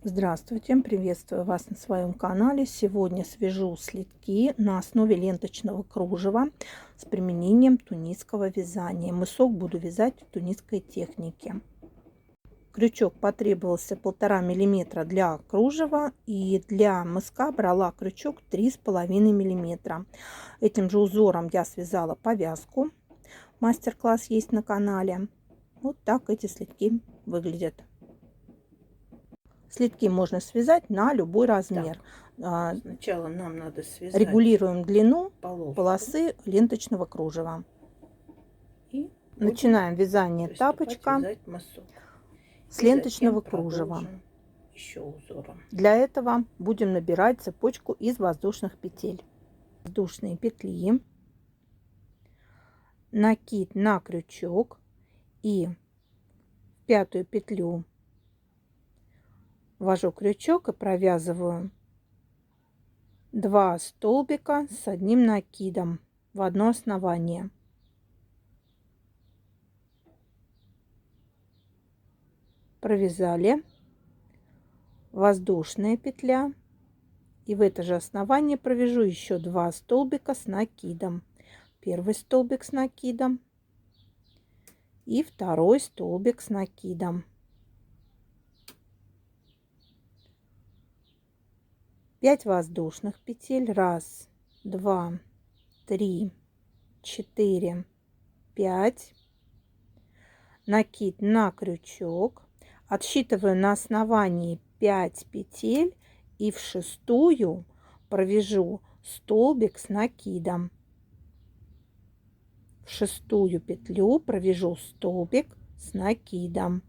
Здравствуйте, приветствую вас на своем канале. Сегодня свяжу слитки на основе ленточного кружева с применением тунисского вязания. Мысок буду вязать в тунисской технике. Крючок потребовался 1,5 мм для кружева, и для мыска брала крючок 3,5 мм. Этим же узором я связала повязку. Мастер-класс есть на канале. Вот так эти слитки выглядят. Слитки можно связать на любой размер. Сначала нам надо связать Регулируем длину полоску полосы ленточного кружева. и Начинаем вязание тапочка с ленточного кружева. Еще узором. Для этого будем набирать цепочку из воздушных петель. Воздушные петли, накид на крючок и в пятую петлю ввожу крючок и провязываю 2 столбика с одним накидом в одно основание. Провязали, воздушная петля, и в это же основание провяжу еще 2 столбика с накидом. Первый столбик с накидом и второй столбик с накидом. 5 воздушных петель. 1, 2, 3, 4, 5. Накид на крючок. Отсчитываю на основании 5 петель и в шестую провяжу столбик с накидом. В шестую петлю провяжу столбик с накидом.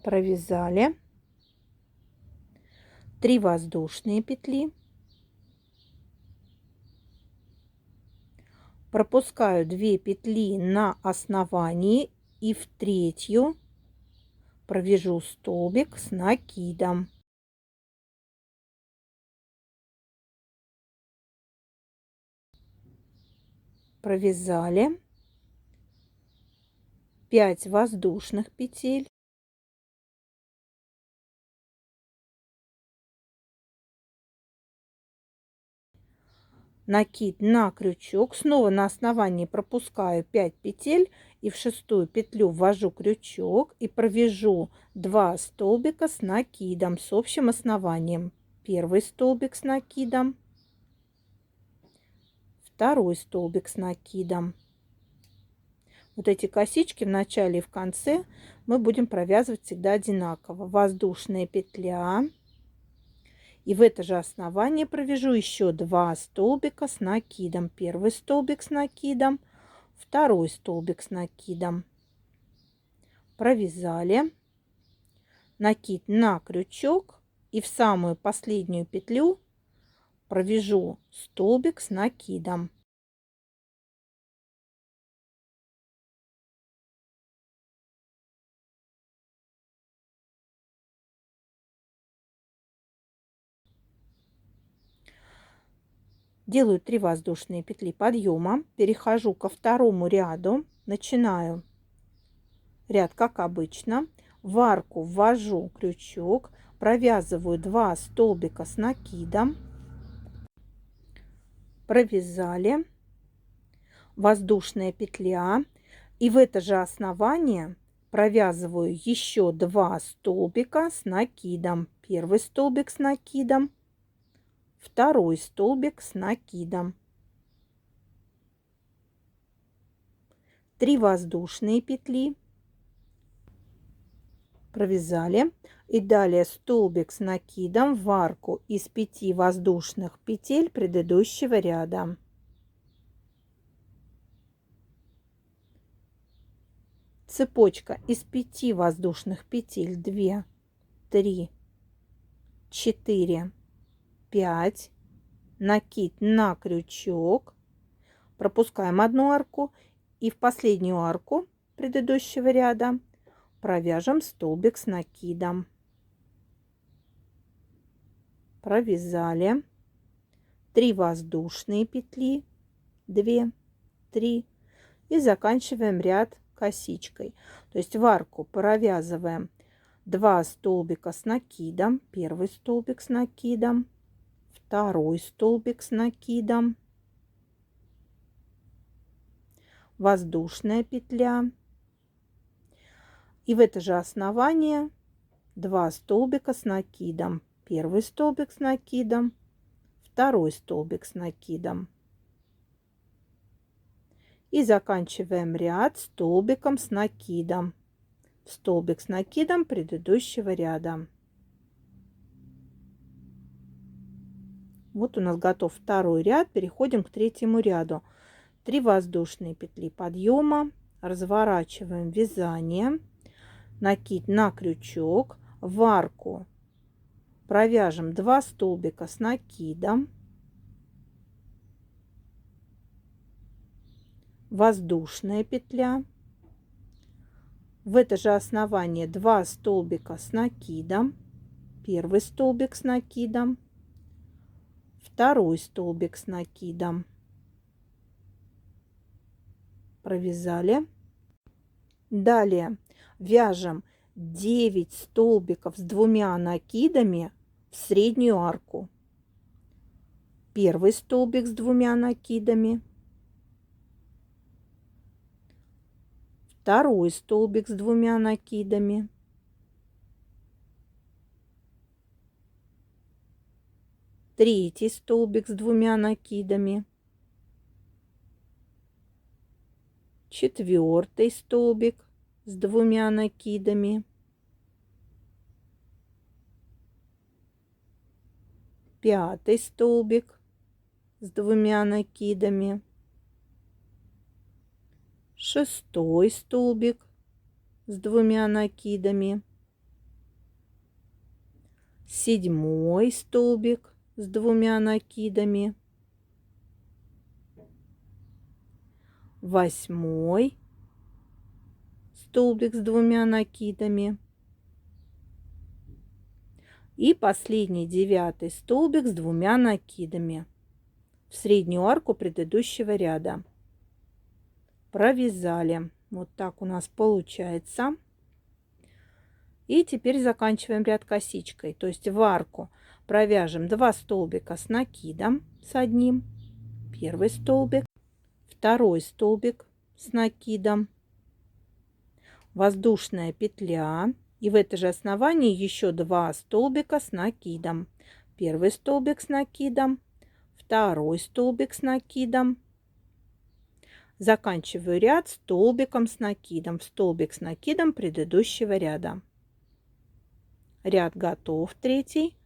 Провязали. 3 воздушные петли. Пропускаю 2 петли на основании и в третью провяжу столбик с накидом. Провязали 5 воздушных петель. Накид на крючок. Снова на основании пропускаю 5 петель и в шестую петлю ввожу крючок и провяжу 2 столбика с накидом с общим основанием. Первый столбик с накидом, второй столбик с накидом. Вот эти косички в начале и в конце мы будем провязывать всегда одинаково. Воздушная петля. И в это же основание провяжу еще 2 столбика с накидом. Первый столбик с накидом, второй столбик с накидом. Провязали. Накид на крючок и в самую последнюю петлю провяжу столбик с накидом. Делаю 3 воздушные петли подъема, перехожу ко второму ряду, начинаю ряд как обычно, в арку ввожу крючок, провязываю 2 столбика с накидом, провязали, воздушная петля, и в это же основание провязываю еще 2 столбика с накидом. Первый столбик с накидом, второй столбик с накидом. 3 воздушные петли, провязали, и далее столбик с накидом в арку из 5 воздушных петель предыдущего ряда. Цепочка из 5 воздушных петель: 2, 3, 4, 5. Накид на крючок, пропускаем одну арку и в последнюю арку предыдущего ряда провяжем столбик с накидом. Провязали 3 воздушные петли, 2, 3, и заканчиваем ряд косичкой. То есть в арку провязываем 2 столбика с накидом, первый столбик с накидом, второй столбик с накидом, воздушная петля, и в это же основание 2 столбика с накидом, первый столбик с накидом, второй столбик с накидом. И заканчиваем ряд столбиком с накидом, столбик с накидом предыдущего ряда. Вот у нас готов второй ряд. Переходим к третьему ряду. 3 воздушные петли подъема, разворачиваем вязание, накид на крючок, в арку провяжем 2 столбика с накидом, воздушная петля, в это же основание 2 столбика с накидом, первый столбик с накидом, второй столбик с накидом, провязали. Далее вяжем 9 столбиков с 2 накидами в среднюю арку. Первый столбик с 2 накидами, второй столбик с 2 накидами, третий столбик с 2 накидами, четвертый столбик с 2 накидами, пятый столбик с 2 накидами, шестой столбик с 2 накидами, седьмой столбик с 2 накидами, восьмой столбик с 2 накидами и последний 9 столбик с 2 накидами в среднюю арку предыдущего ряда. Провязали. Вот так у нас получается. И теперь заканчиваем ряд косичкой. То есть в арку провяжем 2 столбика с накидом, с одним, первый столбик, второй столбик с накидом, воздушная петля, и в это же основание еще 2 столбика с накидом, первый столбик с накидом, второй столбик с накидом. Заканчиваю ряд столбиком с накидом, в столбик с накидом предыдущего ряда. Ряд готов, третий.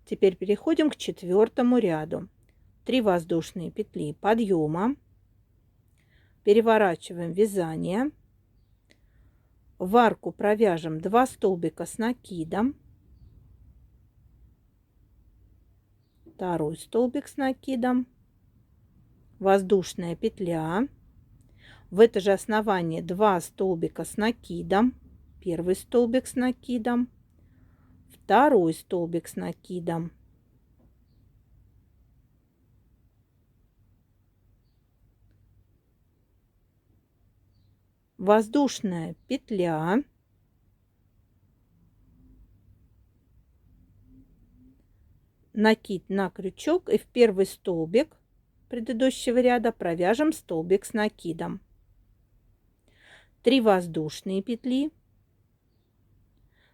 Теперь переходим к четвертому ряду. 3 воздушные петли подъема, переворачиваем вязание, в арку провяжем 2 столбика с накидом, второй столбик с накидом, воздушная петля, в это же основание 2 столбика с накидом, первый столбик с накидом, второй столбик с накидом, воздушная петля, накид на крючок и в первый столбик предыдущего ряда провяжем столбик с накидом, 3 воздушные петли,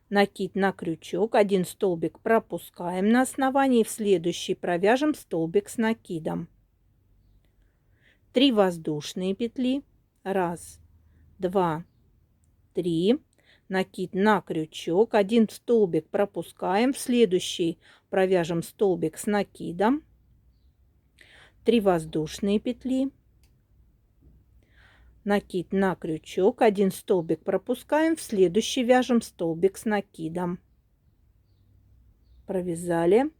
накид на крючок, 1 столбик пропускаем на основании, в следующий провяжем столбик с накидом, 3 воздушные петли, 1, 2, 3, накид на крючок, 1 столбик пропускаем, в следующий провяжем столбик с накидом, 3 воздушные петли, накид на крючок, 1 столбик пропускаем, в следующий вяжем столбик с накидом, провязали,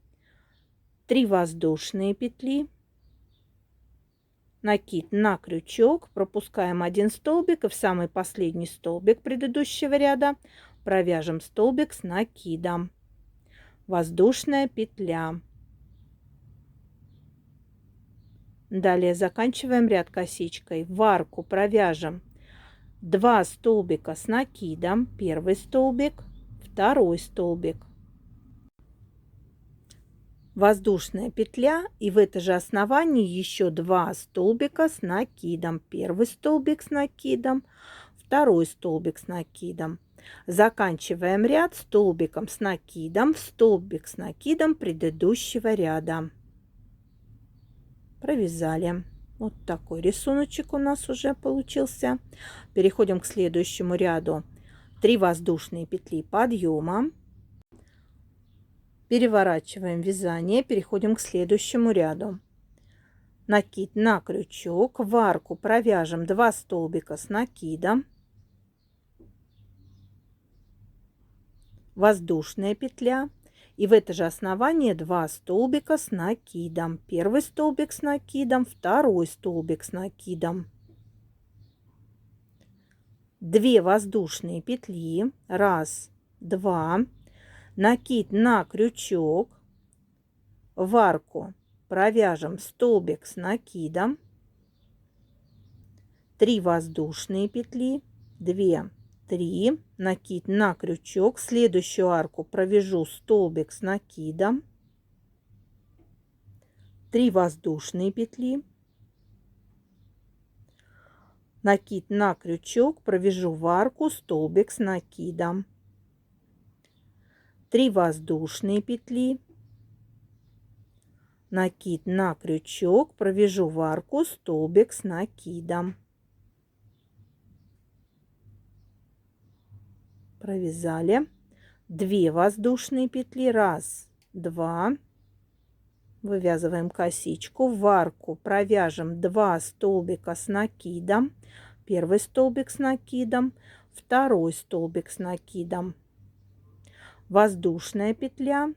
3 воздушные петли, накид на крючок, пропускаем 1 столбик и в самый последний столбик предыдущего ряда провяжем столбик с накидом, воздушная петля. Далее заканчиваем ряд косичкой, в арку провяжем 2 столбика с накидом, первый столбик, второй столбик, воздушная петля, и в это же основание еще 2 столбика с накидом, первый столбик с накидом, второй столбик с накидом. Заканчиваем ряд столбиком с накидом в столбик с накидом предыдущего ряда. Провязали. Вот такой рисуночек у нас уже получился. Переходим к следующему ряду. 3 воздушные петли подъема. Переворачиваем вязание, переходим к следующему ряду. Накид на крючок, в арку провяжем 2 столбика с накидом, воздушная петля, и в это же основание 2 столбика с накидом. Первый столбик с накидом, второй столбик с накидом. 2 воздушные петли, 1, 2, накид на крючок, в арку провяжем столбик с накидом, 3 воздушные петли, 2, 3, накид на крючок, в следующую арку провяжу столбик с накидом, 3 воздушные петли, накид на крючок, провяжу в арку столбик с накидом, 3 воздушные петли, накид на крючок, провяжу в арку столбик с накидом. Провязали 2 воздушные петли, 1, 2, вывязываем косичку, в арку провяжем 2 столбика с накидом, первый столбик с накидом, второй столбик с накидом, воздушная петля,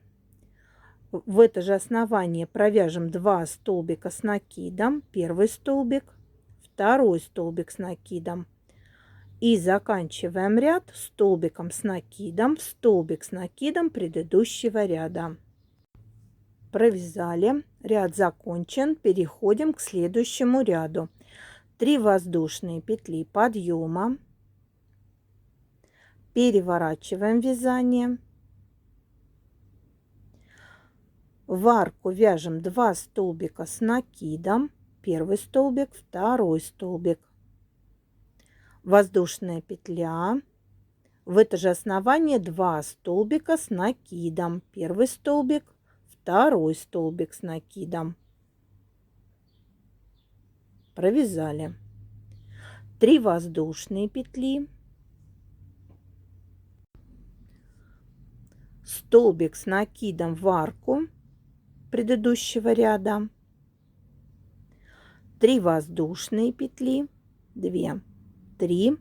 в это же основание провяжем 2 столбика с накидом, первый столбик, второй столбик с накидом. И заканчиваем ряд столбиком с накидом в столбик с накидом предыдущего ряда. Провязали, ряд закончен, переходим к следующему ряду. 3 воздушные петли подъема, переворачиваем вязание, в арку вяжем 2 столбика с накидом, первый столбик, второй столбик, воздушная петля, в это же основание 2 столбика с накидом, первый столбик, второй столбик с накидом. Провязали 3 воздушные петли, столбик с накидом в арку предыдущего ряда, 3 воздушные петли, 2, 3,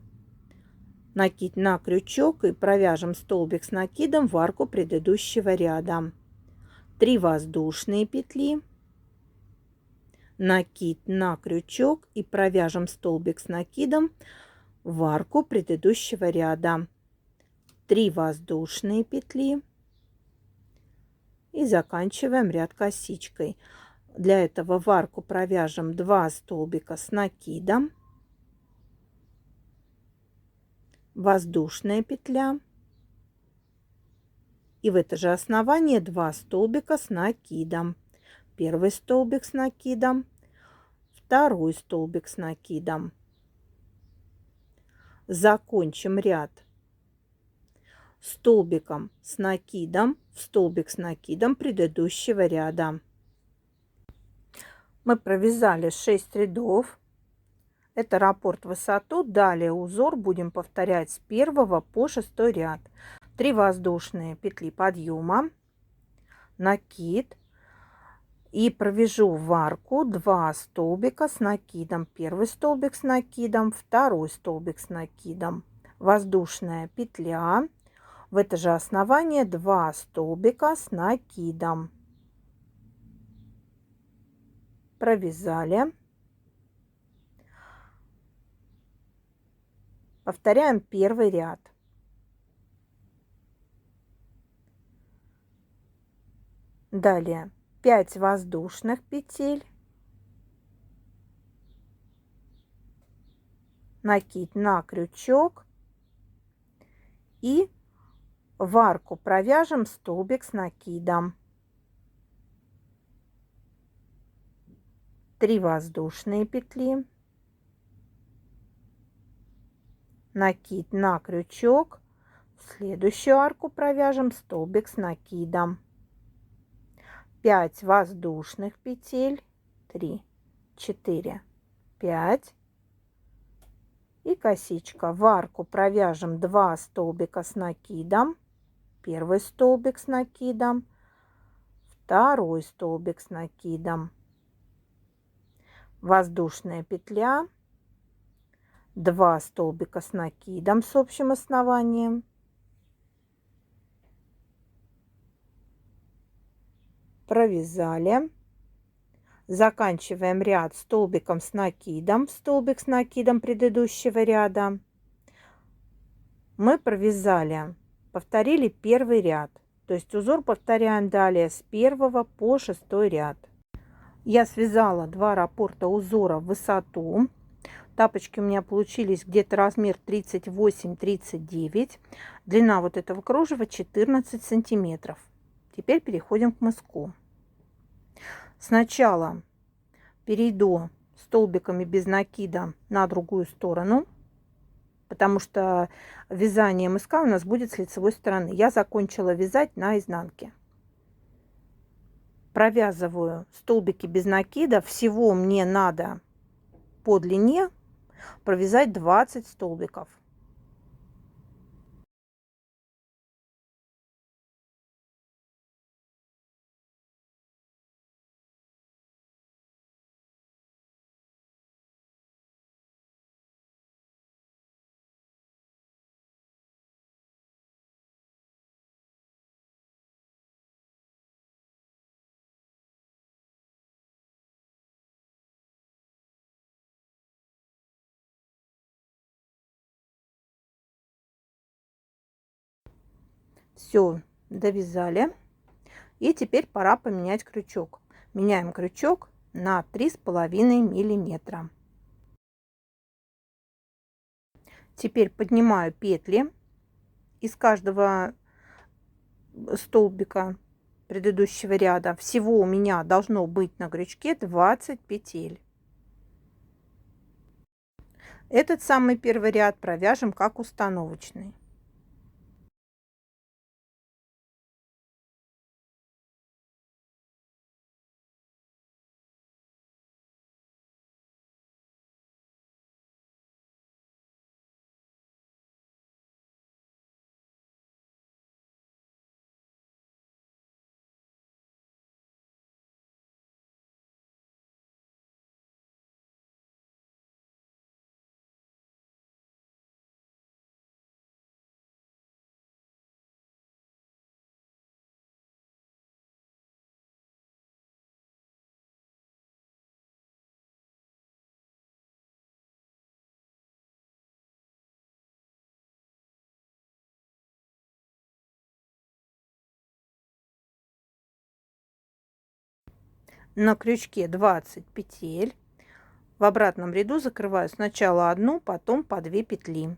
накид на крючок и провяжем столбик с накидом в арку предыдущего ряда, 3 воздушные петли, накид на крючок и провяжем столбик с накидом в арку предыдущего ряда, 3 воздушные петли и заканчиваем ряд косичкой. Для этого в арку провяжем 2 столбика с накидом, воздушная петля, и в это же основание 2 столбика с накидом, первый столбик с накидом, второй столбик с накидом. Закончим ряд столбиком с накидом в столбик с накидом предыдущего ряда. Мы провязали 6 рядов. Это раппорт в высоту. Далее узор будем повторять с 1 по 6 ряд. 3 воздушные петли подъема, накид, и провяжу в арку 2 столбика с накидом, первый столбик с накидом, второй столбик с накидом, воздушная петля, в это же основание 2 столбика с накидом. Провязали. Повторяем первый ряд. Далее 5 воздушных петель, накид на крючок и в арку провяжем столбик с накидом. 3 воздушные петли, накид на крючок, в следующую арку провяжем столбик с накидом, 5 воздушных петель, 3, 4, 5 и косичка. В арку провяжем 2 столбика с накидом, первый столбик с накидом, второй столбик с накидом, воздушная петля, 2 столбика с накидом с общим основанием, провязали, заканчиваем ряд столбиком с накидом, столбик с накидом предыдущего ряда. Мы провязали, повторили первый ряд, то есть узор повторяем далее с 1 по 6 ряд. Я связала 2 раппорта узора в высоту. Тапочки у меня получились где-то размер 38-39. Длина вот этого кружева 14 сантиметров. Теперь переходим к мыску. Сначала перейду столбиками без накида на другую сторону, потому что вязание мыска у нас будет с лицевой стороны. Я закончила вязать на изнанке. Провязываю столбики без накида. Всего мне надо по длине провязать 20 столбиков. Все, довязали. И теперь пора поменять крючок. Меняем крючок на 3,5 миллиметра. Теперь поднимаю петли из каждого столбика предыдущего ряда. Всего у меня должно быть на крючке 20 петель. Этот самый первый ряд провяжем как установочный. На крючке 20 петель. В обратном ряду закрываю сначала одну, потом по 2 петли.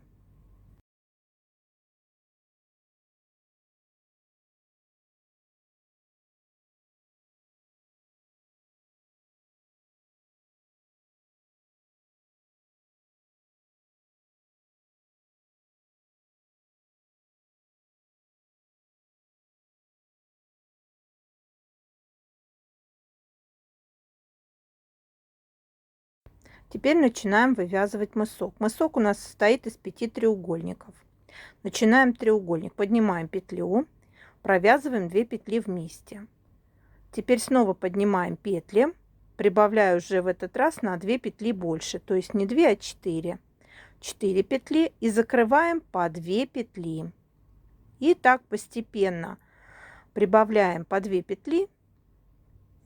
Теперь начинаем вывязывать мысок. Мысок у нас состоит из 5 треугольников. Начинаем треугольник, поднимаем петлю, провязываем 2 петли вместе. Теперь снова поднимаем петли, прибавляю уже в этот раз на 2 петли больше, то есть не 2, а 4. 4 петли и закрываем по 2 петли. И так постепенно прибавляем по 2 петли.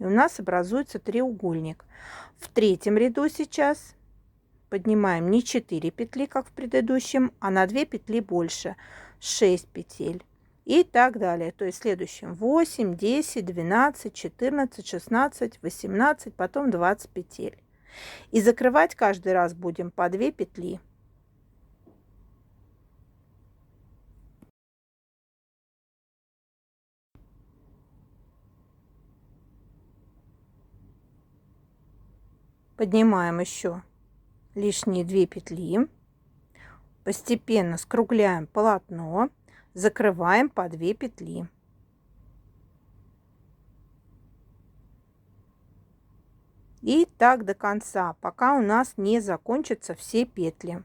И у нас образуется треугольник. В третьем ряду сейчас поднимаем не 4 петли, как в предыдущем, а на 2 петли больше, 6 петель. И так далее. То есть в следующем 8, 10, 12, 14, 16, 18, потом 20 петель. И закрывать каждый раз будем по 2 петли. Поднимаем еще лишние 2 петли. Постепенно скругляем полотно, закрываем по 2 петли. И так до конца, пока у нас не закончатся все петли.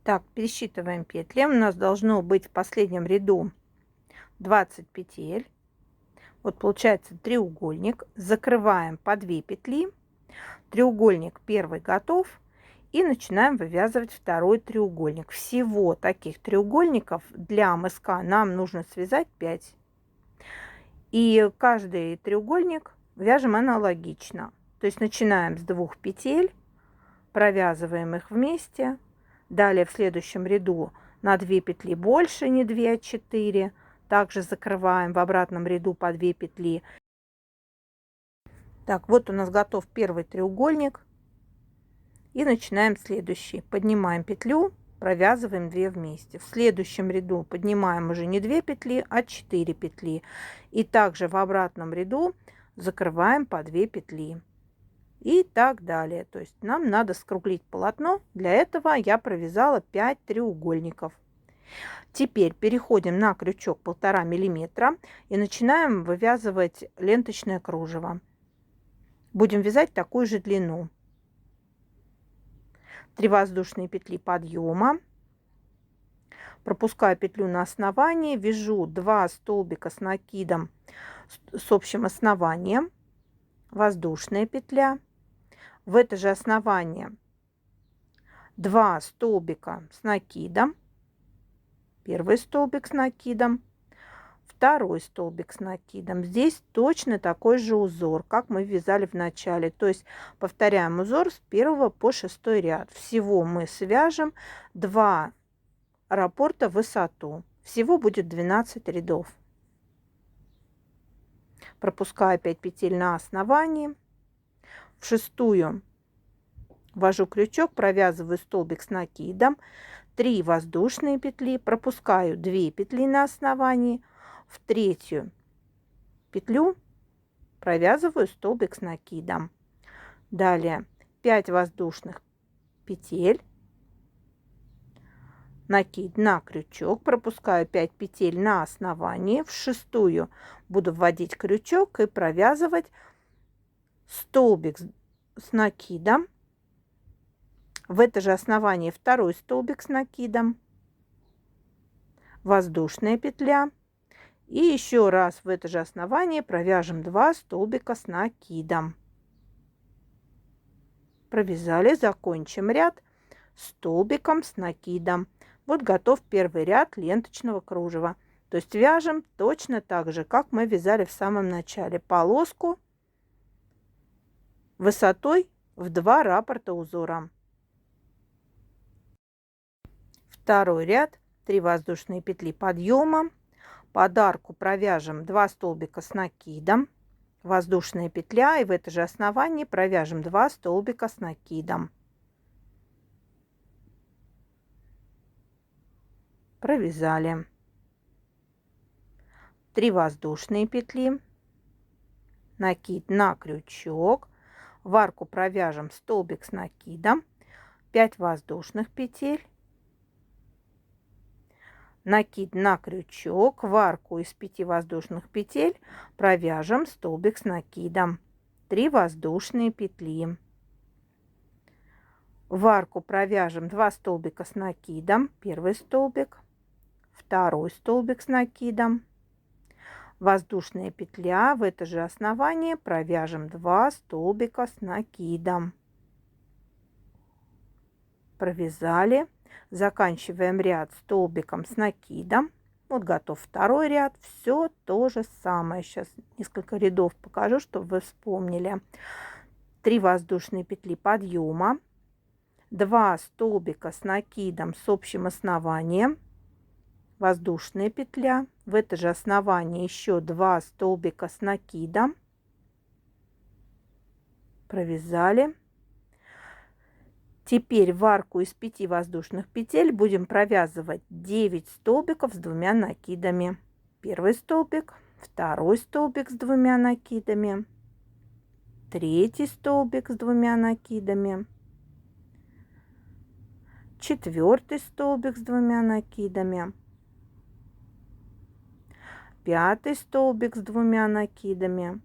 Так, пересчитываем петли. У нас должно быть в последнем ряду 20 петель. Вот получается треугольник. Закрываем по 2 петли. Треугольник первый готов. И начинаем вывязывать второй треугольник. Всего таких треугольников для мыска нам нужно связать 5. И каждый треугольник вяжем аналогично. То есть начинаем с 2 петель, провязываем их вместе. Далее в следующем ряду на 2 петли больше, не 2, а 4. Также закрываем в обратном ряду по 2 петли. Так, вот у нас готов первый треугольник. И начинаем следующий. Поднимаем петлю, провязываем 2 вместе. В следующем ряду поднимаем уже не 2 петли, а 4 петли. И также в обратном ряду закрываем по 2 петли. И так далее. То есть нам надо скруглить полотно. Для этого я провязала 5 треугольников. Теперь переходим на крючок 1,5 мм и начинаем вывязывать ленточное кружево. Будем вязать такую же длину. 3 воздушные петли подъема. Пропускаю петлю на основании, вяжу 2 столбика с накидом с общим основанием. Воздушная петля. В это же основание 2 столбика с накидом. Первый столбик с накидом, второй столбик с накидом. Здесь точно такой же узор, как мы вязали в начале. То есть повторяем узор с 1 по 6 ряд. Всего мы свяжем 2 раппорта в высоту. Всего будет 12 рядов. Пропускаю 5 петель на основании. В шестую ввожу крючок, провязываю столбик с накидом. 3 воздушные петли, пропускаю 2 петли на основании, в третью петлю провязываю столбик с накидом. Далее 5 воздушных петель, накид на крючок, пропускаю 5 петель на основании, в шестую буду вводить крючок и провязывать столбик с накидом. В это же основание второй столбик с накидом, воздушная петля. И еще раз в это же основание провяжем 2 столбика с накидом. Провязали, закончим ряд столбиком с накидом. Вот готов первый ряд ленточного кружева. То есть вяжем точно так же, как мы вязали в самом начале. Полоску высотой в 2 раппорта узора. Второй ряд, 3 воздушные петли подъема. Под арку провяжем 2 столбика с накидом, воздушная петля, и в это же основание провяжем 2 столбика с накидом. Провязали. 3 воздушные петли, накид на крючок, в арку провяжем столбик с накидом, 5 воздушных петель, накид на крючок, в арку из 5 воздушных петель провяжем столбик с накидом, 3 воздушные петли. В арку провяжем 2 столбика с накидом, первый столбик, второй столбик с накидом, воздушная петля, в это же основание провяжем 2 столбика с накидом. Провязали. Заканчиваем ряд столбиком с накидом. Вот готов второй ряд. Все то же самое. Сейчас несколько рядов покажу, чтобы вы вспомнили. 3 воздушные петли подъема, 2 столбика с накидом с общим основанием, воздушная петля, в это же основание еще 2 столбика с накидом. Провязали. Теперь в арку из 5 воздушных петель будем провязывать 9 столбиков с 2 накидами. Первый столбик, второй столбик с 2 накидами, третий столбик с 2 накидами, четвертый столбик с 2 накидами, пятый столбик с 2 накидами,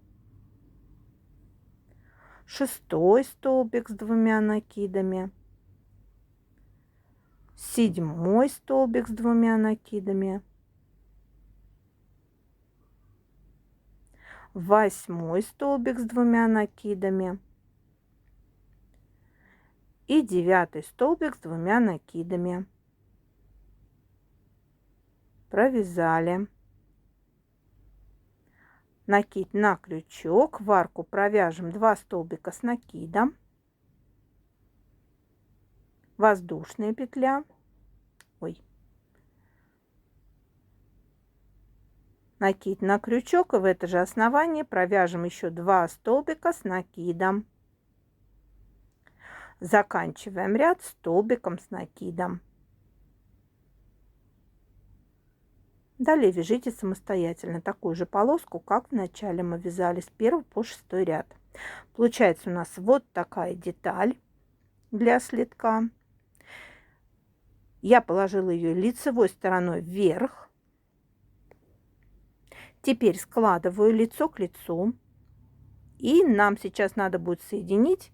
шестой столбик с 2 накидами, седьмой столбик с 2 накидами, восьмой столбик с 2 накидами и 9 столбик с 2 накидами. Провязали. накид на крючок, в арку провяжем 2 столбика с накидом, воздушная петля, накид на крючок, и в это же основание провяжем еще 2 столбика с накидом. Заканчиваем ряд столбиком с накидом. Далее вяжите самостоятельно такую же полоску, как в начале мы вязали с 1 по 6 ряд. Получается у нас вот такая деталь для слитка. Я положила ее лицевой стороной вверх. Теперь складываю лицо к лицу. И нам сейчас надо будет соединить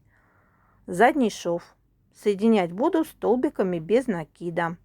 задний шов. Соединять буду столбиками без накида.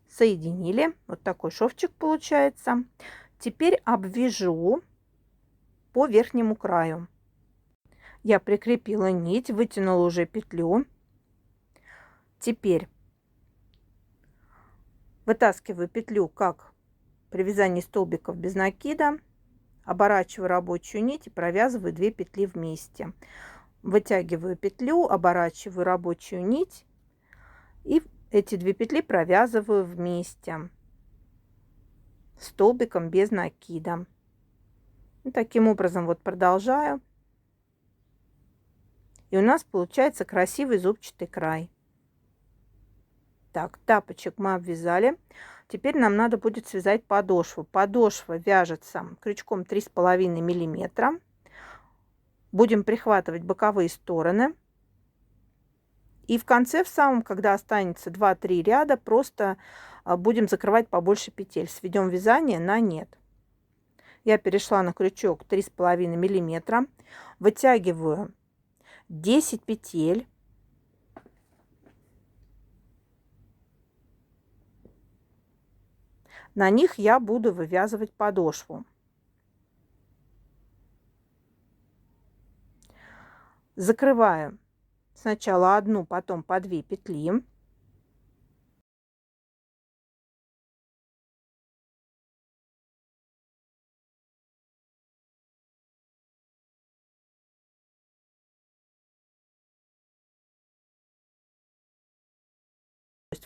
Соединили. Вот такой шовчик получается. Теперь обвяжу по верхнему краю. Я прикрепила нить, вытянула уже петлю. Теперь вытаскиваю петлю, как при вязании столбиков без накида. Оборачиваю рабочую нить и провязываю 2 петли вместе. Вытягиваю петлю, оборачиваю рабочую нить и эти 2 петли провязываю вместе столбиком без накида. И таким образом вот продолжаю. И у нас получается красивый зубчатый край. Так, тапочек мы обвязали. Теперь нам надо будет связать подошву. Подошва вяжется крючком 3,5 миллиметра. Будем прихватывать боковые стороны. И в конце, в самом, когда останется 2-3 ряда, просто будем закрывать побольше петель. Сведем вязание на нет. Я перешла на крючок 3,5 миллиметра. Вытягиваю 10 петель. На них я буду вывязывать подошву. Закрываю сначала одну, потом по 2 петли.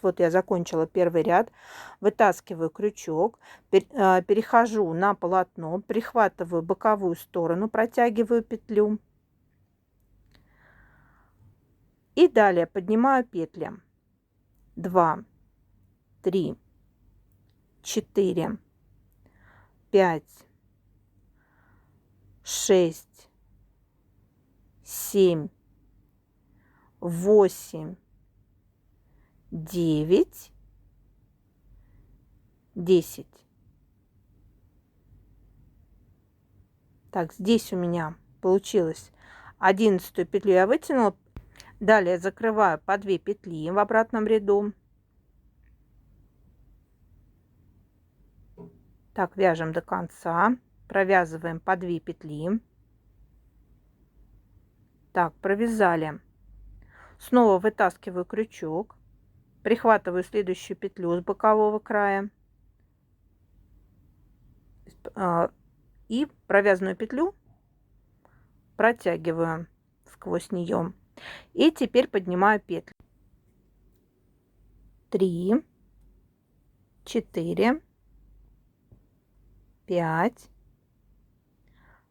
Вот я закончила первый ряд, вытаскиваю крючок, перехожу на полотно, прихватываю боковую сторону, протягиваю петлю и далее поднимаю петли 2, 3, 4, 5, 6, 7, 8, 9, 10. Так, здесь у меня получилось 11 петлю я вытянула. Далее закрываю по 2 петли в обратном ряду. Так, вяжем до конца. Провязываем по 2 петли. Так, провязали. Снова вытаскиваю крючок. Прихватываю следующую петлю с бокового края. И провязанную петлю протягиваю сквозь нее. И теперь поднимаю петли. 3, 4, 5,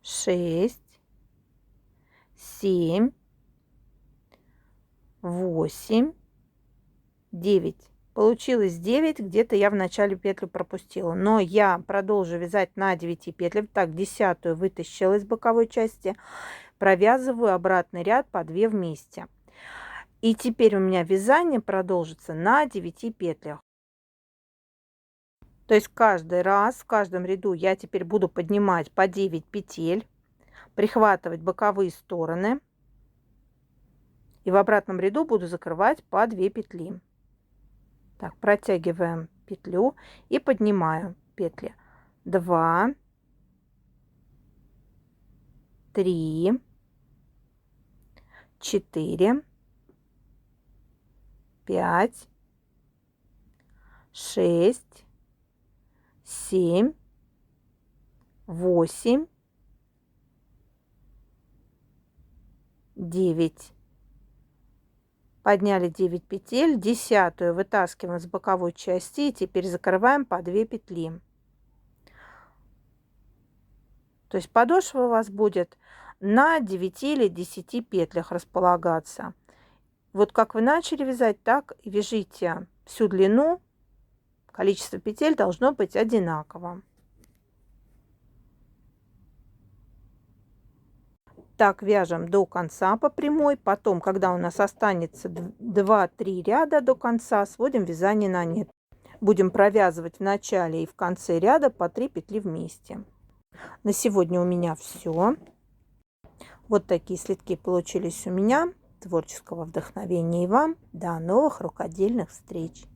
6, 7, 8, 9. Получилось 9, где-то я в начале петлю пропустила, но я продолжу вязать на 9 петлях. Так, 10-ю вытащила из боковой части, провязываю обратный ряд по 2 вместе. И теперь у меня вязание продолжится на 9 петлях. То есть каждый раз, в каждом ряду я теперь буду поднимать по 9 петель, прихватывать боковые стороны. И в обратном ряду буду закрывать по 2 петли. Так, протягиваем петлю и поднимаю петли. 2, 3, 4, 5, 6, 7, 8, 9. Подняли 9 петель, 10-ю вытаскиваем с боковой части и теперь закрываем по 2 петли. То есть подошва у вас будет на 9 или 10 петлях располагаться. Вот как вы начали вязать, так и вяжите всю длину. Количество петель должно быть одинаково. Так вяжем до конца по прямой. Потом, когда у нас останется 2-3 ряда до конца, сводим вязание на нет. Будем провязывать в начале и в конце ряда по 3 петли вместе. На сегодня у меня все. Вот такие слитки получились у меня. Творческого вдохновения и вам. До новых рукодельных встреч!